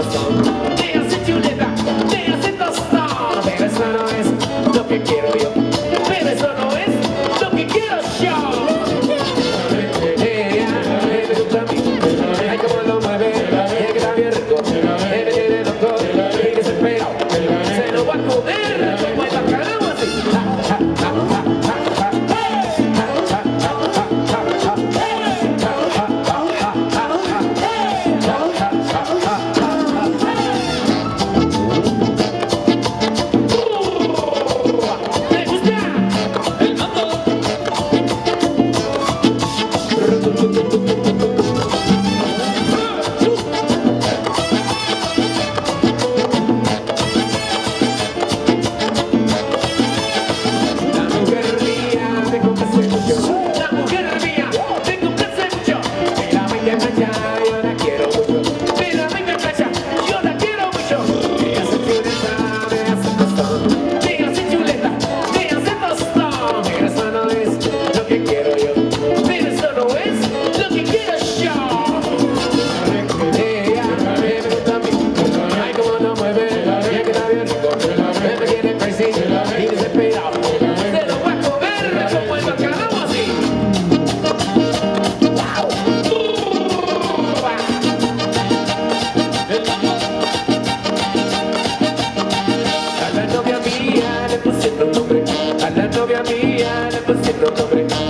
tostón. Me hace chuleta, me hace tostón. Pero eso no es lo que quiero yo. Pero eso no es lo que quiero yo. Me gusta a mí. Ay, cómo lo mueve. Y que está bien rico. Me tiene loco. Y desesperado. Se lo va a comer como el bacalao así.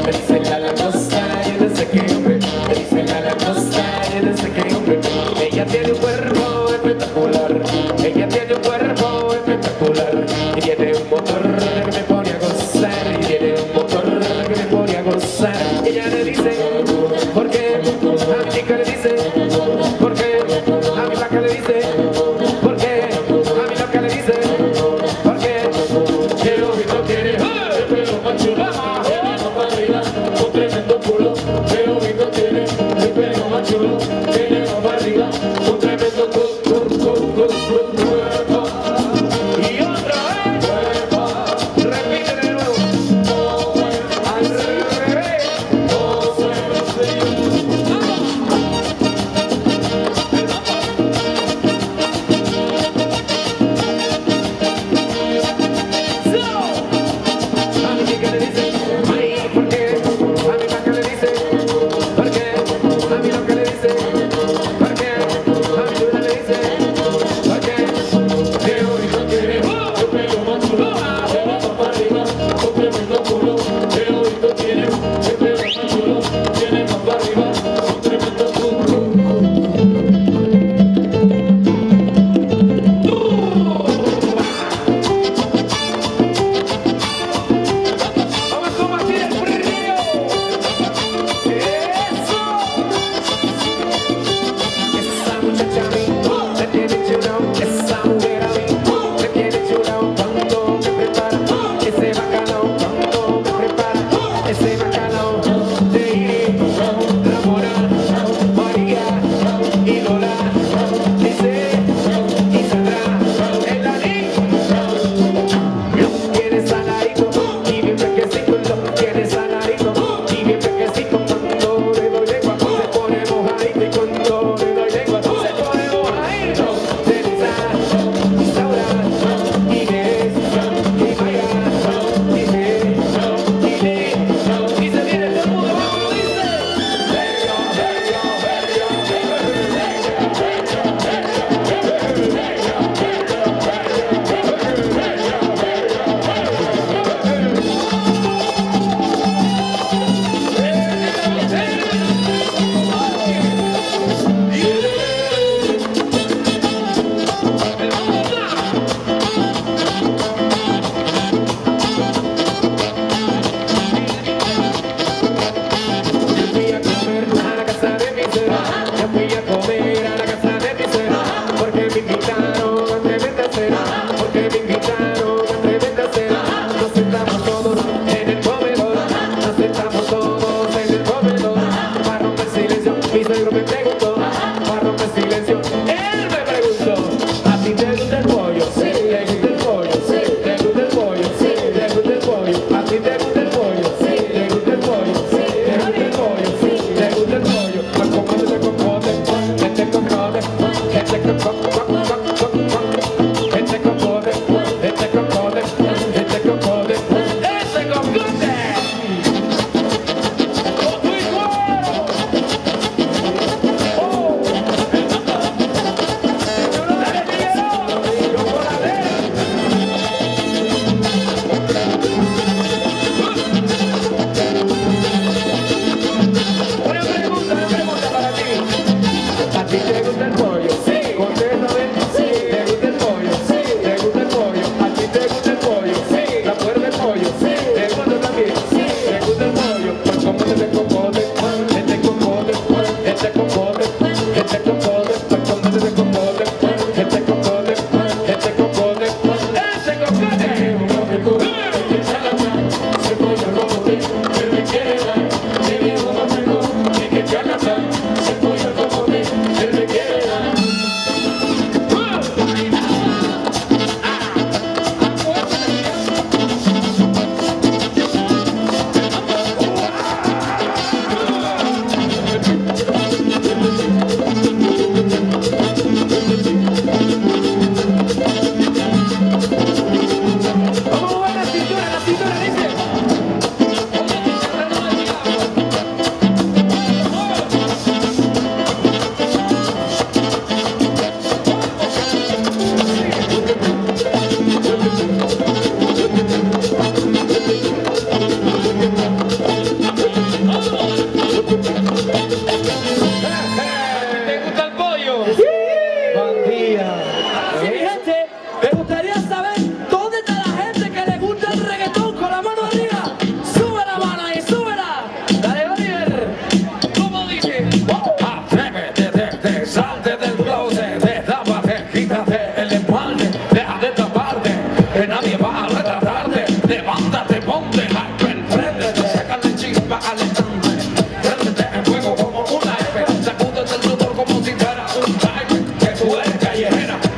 Me dice la langosta, yo no sé qué hombre. Me dice la langosta, yo no sé qué hombre. Ella tiene un cuerpo espectacular. Ella tiene un cuerpo espectacular. Y tiene un motor que me pone a gozar. Y tiene un motor que me pone a gozar. Ella le dice, ¿por qué? A mi chica le dice, ¿por qué? A mi vaca le dice, ¿por qué? A mi loca le dice, ¿por qué? Que ojito tiene, el pelo más chulo. Un tremendo culo, qué bonito tiene, el pelo más chulo, tiene una barriga, un tremendo culo.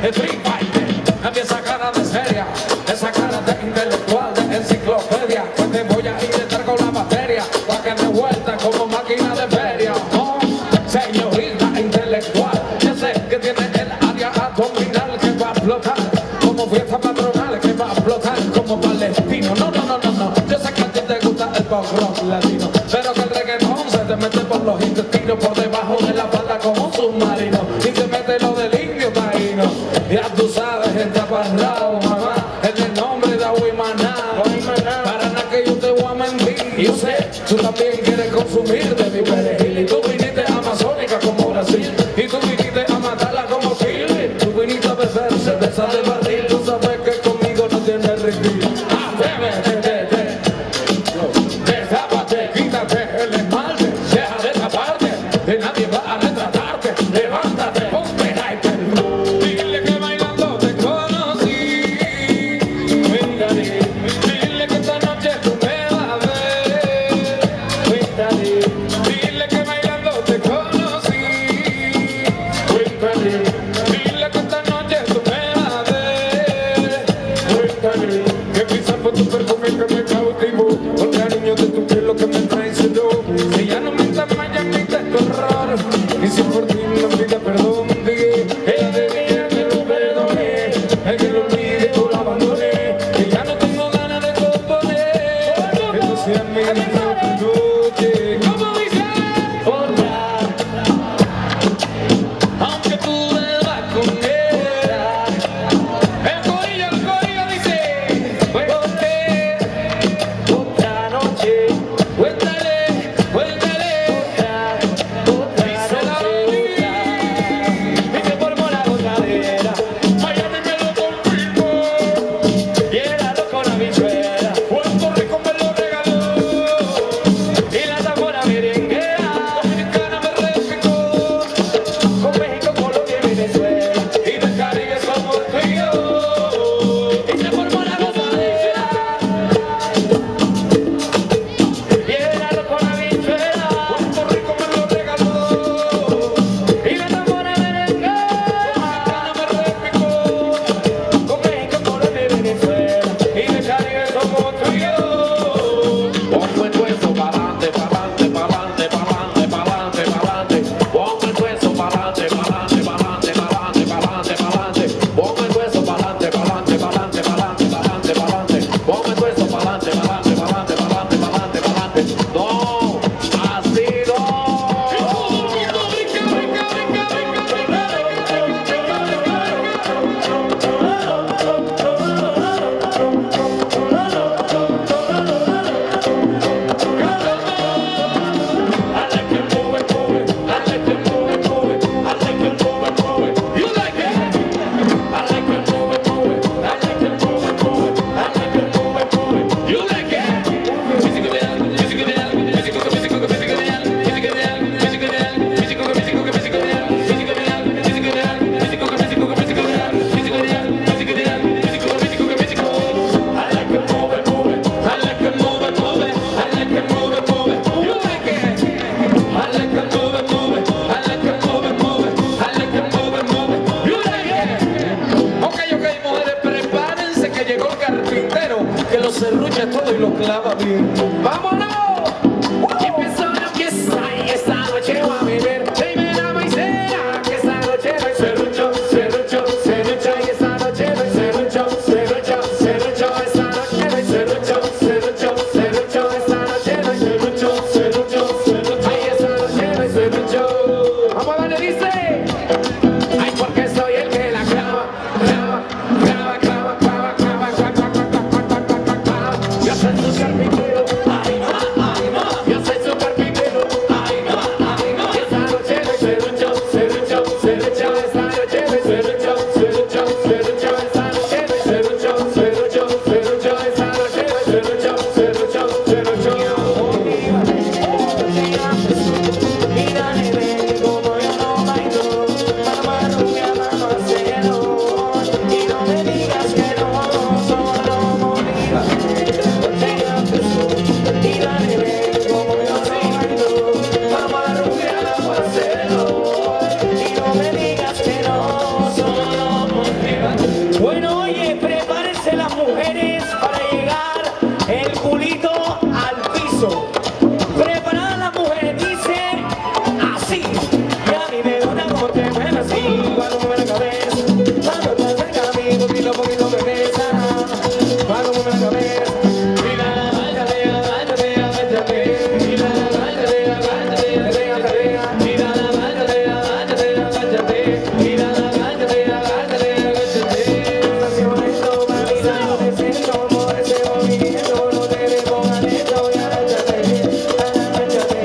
el Free Fighter. Cambia esa cara de seria, esa cara de intelectual, de enciclopedia, que te voy a inyectar con la materia, para que te vuelta como máquina de feria. Oh, señorita intelectual, yo sé que tiene el área abdominal que va a explotar, como fiesta patronal que va a explotar como palestino. No, no, no, no, no, yo sé que a ti te gusta el pop rock latino, pero que el reggaetón se te mete por los intestinos, por debajo de la falda como un submarino, y te mete lo del indio taíno. Ya tú sabes, el taparrao, mamá, es el nombre de Aguimaná. Para nada que yo te voy a mentir, yo sé, tú también quieres consumir de mi perejil, y tú viniste amazónica como Brasil, y tú viniste a matarla como Chile, tú viniste a beber cerveza de barril, tú sabes que conmigo no tienes rendir. Destápate, quítate el esmalte, deja de taparte, que nadie va a retratarte, levántate, ponte hyper. Dile que bailando te conocí, cuéntale, dile que esta noche tú me vas a ver, cuéntale, dile que bailando te conocí, cuéntale, dile que esta noche tú me vas a ver, cuéntale, que quizás por tu perfume que me cautivo, por cariño de tu piel lo que me traicionó, si ya no mientas más ya ni te error, y si por ti no pida perdón, dije, ella debía que lo perdone, el que lo olvide o lo abandone, que ya no tengo ganas de componer, eso sea mi noche, como dice, hola, aunque tú vuelvas con ella, el corillo dice, cuéntale, otra noche, cuéntale, cuéntale, otra noche, y se formó la gozadera, Miami me lo confirmó, y era loco la bichuela, Puerto Rico me lo regaló, y la tambora merenguera, Dominicana me replicó, con México, Colombia y Venezuela, y del Caribe somos tú y yo, y se formó la gozadera, y era loco la bichuela, Puerto Rico me lo regaló, y la tambora merenguera, Dominicana me replicó, con México, Colombia y Venezuela, y del Caribe somos tú y yo. Pongo el hueso pa'lante, pa'lante, pa'lante, pa'lante, pa'lante, pa'lante. Pongo el hueso pa'lante, pa'lante, pa'lante, pa'lante, pa'lante, pa'lante. Pongo el hueso pa'lante, pa'lante, pa'lante, pa'lante, pa'lante, pa'lante. Pongo el hueso pa'lante, pa'lante, pa'lante, pa'lante, pa'lante, pa'lante. No, así no. I like it, move it, move it. I like it, move it, move it. I like it, move it, move it. You like it? I like it, move it, move it. I like it, move it, move it. I like it, move it, move it. You like it? Físico ideal, físico ideal, físico, físico, físico ideal, físico ideal, físico ideal, físico, físico, físico ideal, físico ideal, físico ideal, físico, físico, físico ideal, físico ideal, físico ideal, físico, físico, físico. I like it, move it, move it. I like it, move it, move it. I like it, move it, move it. You like it? I like it, move it, move it. I like it, move it, move it. I like it, move it, move it. You like it? Ok, mujeres, prepárense que llegó el carpintero, que lo serrucha todo y lo clava bien. ¡Vámonos! Y empezó la fiesta y esta noche voy a beber. Dime la maicena, que esta noche no hay serrucho, serrucho, serrucho. Y esta noche no hay serrucho, serrucho, serrucho. Esta noche no hay serrucho, serrucho, serrucho. Esta noche no hay serrucho, serrucho, serrucho. Ay, esta noche no hay serrucho. Vamos a darle, dice. Ay, porque soy el que la clava, clava, clava, clava, clava, clava, clava, clava, clava, clava, clava, clava. Yo soy tu carpintero, ay, Bueno, oye, prepárense las mujeres para llegar el culito al piso. Preparadas las mujeres, dice así. Y a mí me gusta como te mueves así, cuando mueve la cabeza. Cuando te acercas a mí, poquito me besa. Cuando mueve la cabeza. Mira, váyate, váyate, váyate. Mira, váyate, váyate, váyate. Mira, váyate, váyate, váyate. Mira, váyate, váyate, váyate. Estaciones, mami, no te siento, por ese movimiento, no te dejo adentro, y agáchate, agáchate,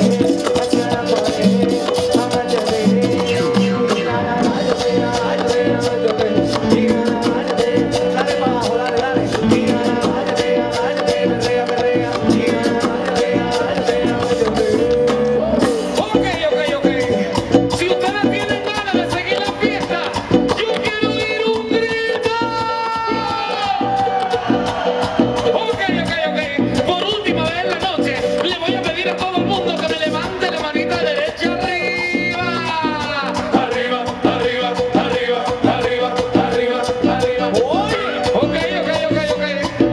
hacia la pared, agáchate. Mira, váyate, váyate, váyate. Mira, váyate, dale para abajo, dale, dale. Mira, váyate, váyate, perrea, perrea. Mira, váyate, váyate, váyate. Ok. Si ustedes tienen ganas de seguir la fiesta, yo quiero oír un grito. Ok. Por última vez en la noche, le voy a pedir a todo el mundo que me levante la manita derecha arriba. Arriba, arriba, arriba, arriba, arriba, arriba. Ok.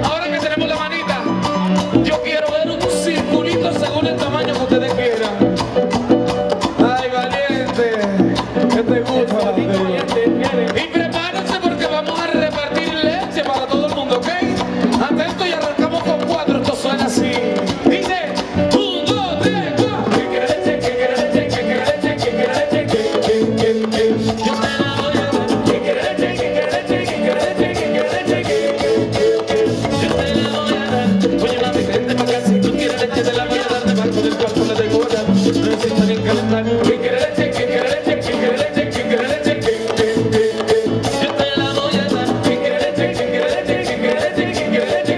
Ahora que tenemos la manita, yo quiero ver un circulito según el tamaño que ustedes quieran. Ay, valiente, que te gusta. Y prepárense porque vamos a repartir leche para todo el mundo, ¿ok? Atento y arrancamos con 4, esto suena así. Dice, 1, 2, 3, 4. ¿Quién quiere leche? ¿Quién quiere leche? ¿Quién quiere leche? ¿Quién quiere leche? ¿Quién? Yo te la voy a dar. ¿Quién quiere leche? ¿Quién quiere leche? ¿Quién quiere leche? ¿Quién quiere leche? Yo te la voy a dar. Oye, mami, vente pa' acá. Si tú quieres leche, te la voy a dar. Debajo del cuarto le tengo a dar. No necesito ni calentar. ¿Quién quiere leche? ¿Quién quiere leche? ¿Quién quiere leche? ¿Quién quiere leche? Yo te la voy a dar. ¿Quién quiere leche? ¿Quién quiere leche? ¿Quién quiere leche? ¿Quién quiere leche?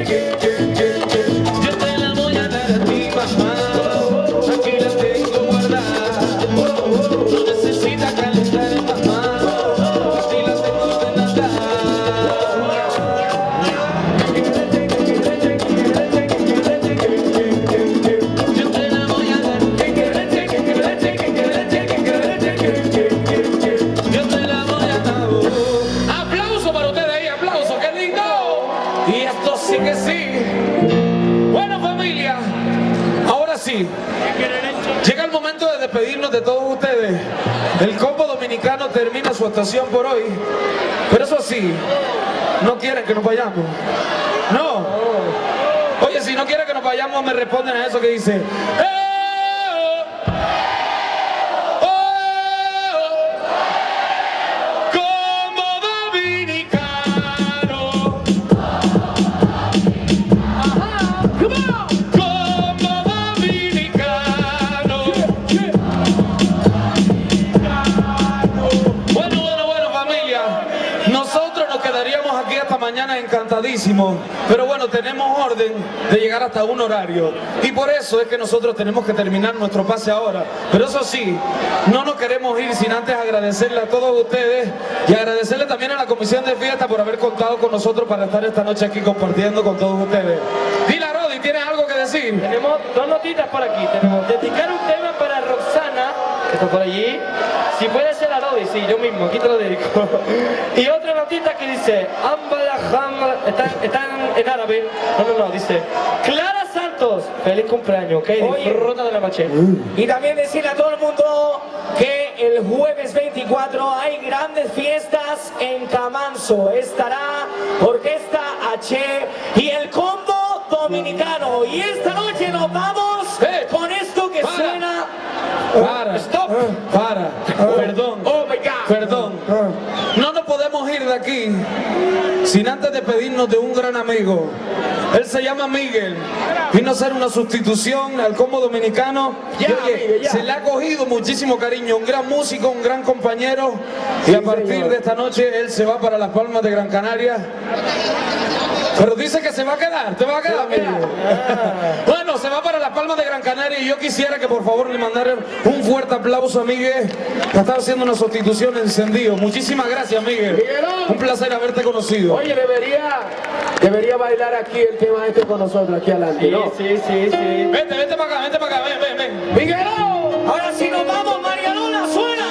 Yo te la voy a dar a ti, mamá. Aquí la tengo guardada. No necesita calentar, mamá. Aquí la tengo ordenada. Yo te la voy a dar. ¿Quién quiere leche? ¿Quién quiere leche? ¿Quién quiere leche? ¿Quién quiere leche? Yo te la voy a dar. Aplauso para ustedes ahí, aplauso, qué lindo. Y esto sí que sí. Bueno, familia, ahora sí, llega el momento de despedirnos de todos ustedes. El combo dominicano termina su actuación por hoy, pero eso sí, no quieren que nos vayamos. No. Oye, si no quieren que nos vayamos, me responden a eso que dice. Combo dominicano. Combo dominicano. Bueno, familia. Nosotros nos quedaríamos aquí hasta mañana encantadísimos. Pero bueno, tenemos orden de llegar hasta un horario. Y por eso es que nosotros tenemos que terminar nuestro pase ahora. Pero eso sí, no nos queremos ir sin antes agradecerle a todos ustedes y agradecerle también a la comisión de fiesta por haber contado con nosotros para estar esta noche aquí compartiendo con todos ustedes. Dile, Rodi, ¿tienes algo que decir? Tenemos 2 notitas por aquí. Tenemos dedicar un tema para Roxana, que está por allí. Si puede ser a Rodi, sí, yo mismo, aquí te lo dedico. Y otra notita que dice, están en árabe. No, dice, Clara Santos, feliz cumpleaños, ¿ok? Disfruta de la noche. Y también decirle a todo el mundo que el jueves 24 hay grandes fiestas en Camanzo. Estará Orquesta H y el combo dominicano. Y esta noche nos vamos con esto que suena. Stop. Perdón. Oh my God. Perdón. No nos podemos ir de aquí sin antes despedirnos de un gran amigo. Él se llama Miguel. Vino a hacer una sustitución al combo dominicano. Y oye, se le ha cogido muchísimo cariño. Un gran músico, un gran compañero. Y a partir de esta noche él se va para Las Palmas de Gran Canaria. Pero dice que se va a quedar. ¿Te va a quedar, Miguel? Bueno, se va para Las Palmas de Gran Canaria y yo quisiera que por favor le mandaran un fuerte aplauso a Miguel, que está haciendo una sustitución encendido. Muchísimas gracias, Miguel. Miguelón. Un placer haberte conocido. Oye, debería bailar aquí el tema este con nosotros, aquí adelante, ¿no? Sí. Vente para acá, ven. ¡Miguelón! Ahora sí nos vamos, Marianola, suena.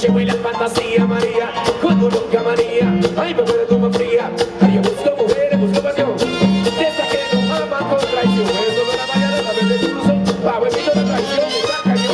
que huele a fantasía, María, con tu loca manía. Ay, me muere tu más fría. Ay, yo busco mujeres, busco pasión. De esas que no aman con traición. Eso no la mañana, la vez de cruzón. Bajo el mito de traición, me saca yo.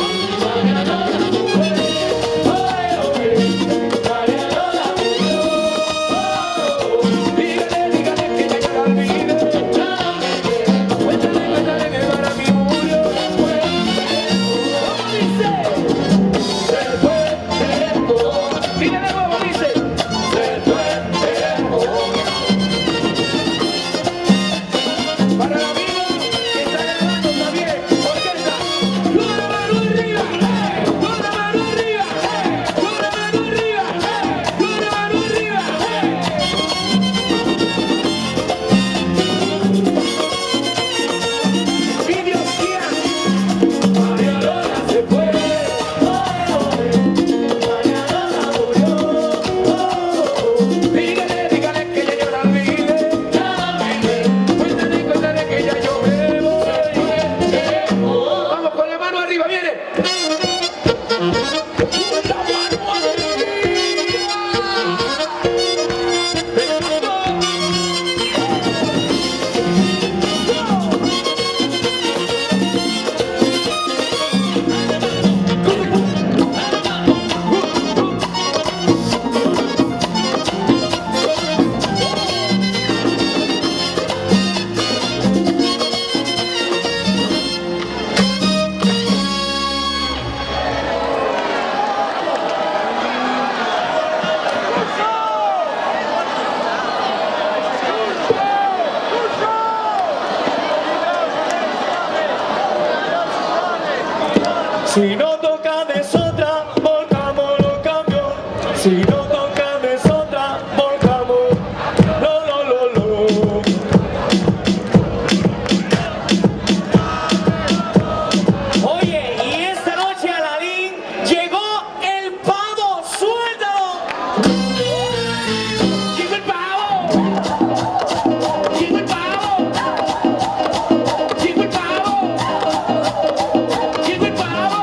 Si no toca de otra, volcamos los cambios. Si no toca de otra, volcamos. Lo, lo, lo, lo. Oye, y esta noche Aladín llegó el pavo, suéltalo. ¡Llegó el pavo! ¡Llegó el pavo! ¡Llegó el pavo! ¡Llegó el pavo!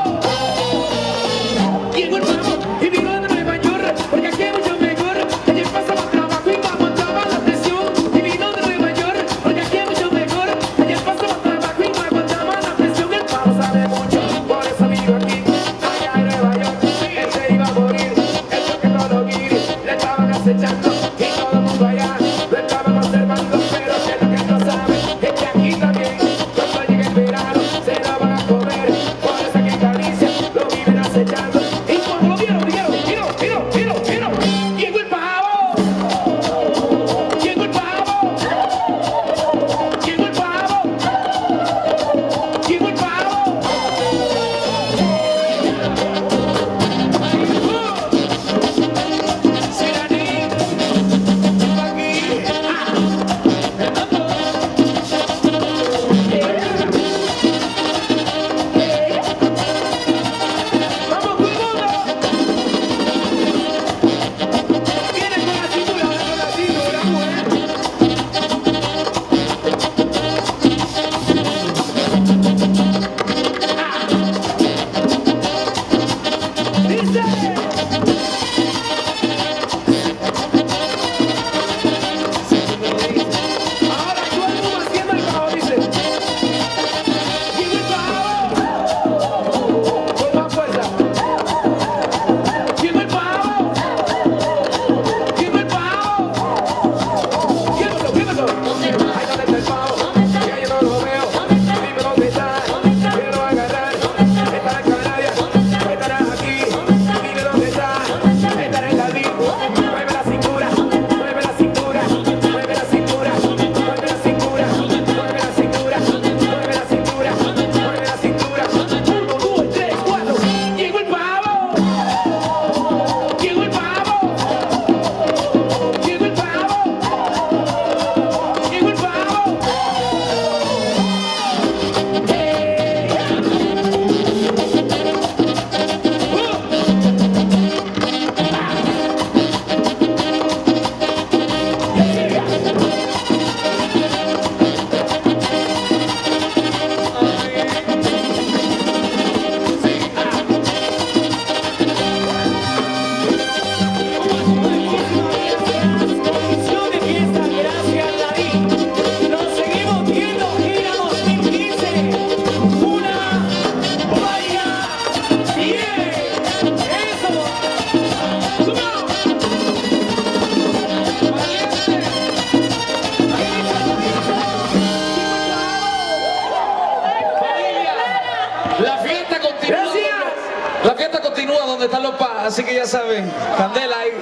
púa donde están los pas, así que ya saben, candela ahí.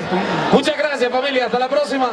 Muchas gracias, familia, hasta la próxima.